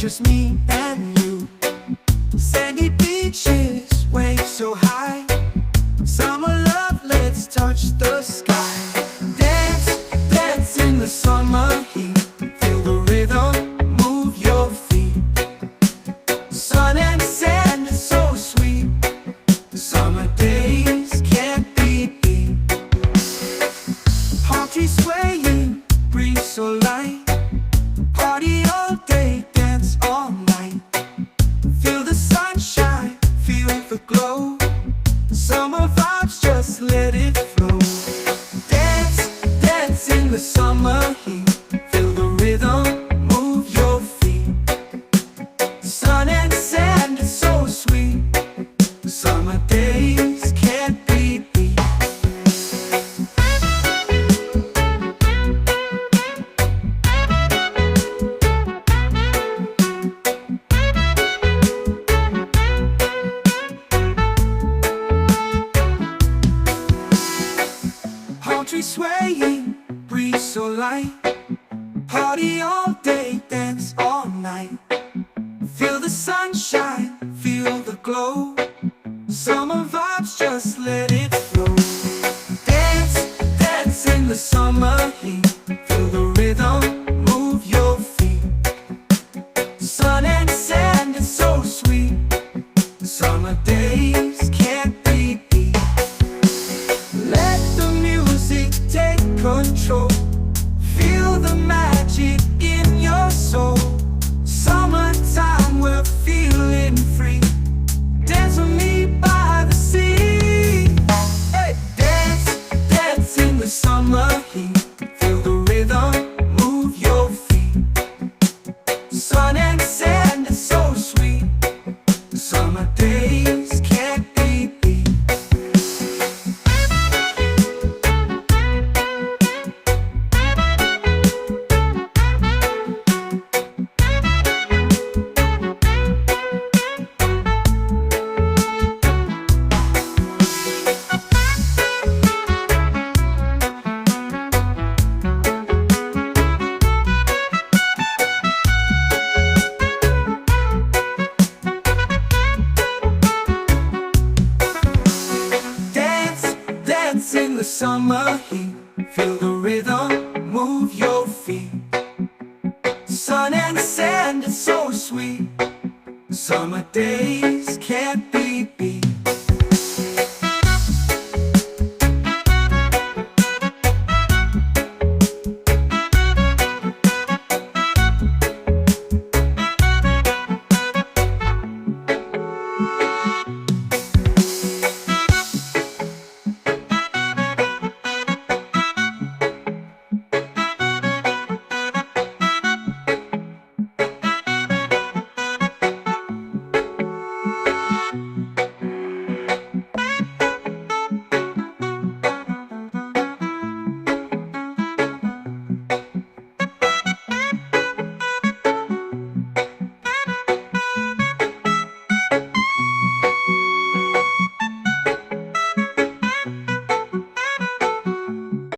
just me and you. Sandy beaches, waves so high. Summer love, let's touch the sky. Dance, dance in the summer heat. Feel the rhythm, move your feet. Sun and sand is so sweet. The summer days can't be beat. Palm trees swaying, breeze so light. Party all day, dance all night. Feel the sunshine, feel the glow. Summer vibes, just let it flow. Dance, dance in the summer heat. Feel the rhythm, move your feet. Sun and sand is so sweet. Summer days can't be beat. Palm trees swaying, breeze so light. Party all day, dance all night. Feel the sunshine, feel the glow. Summer vibes, just let it flow. Dance, dance in the summer heat. Feel the rhythm, move your feet. Sun and sand is so sweet. Summer days can't be beat. Let the music take control. Feel the magic in your soul. Summertime, we're feeling free. Dance with me by the sea. Hey, dance, dance in the summer heat. Feel the rhythm, move your feet. Sun and sand is so sweet. Summer days can't be beat. Dance in the summer heat. Feel the rhythm, move your feet. Sun and sand is so sweet. Summer days can't be beat.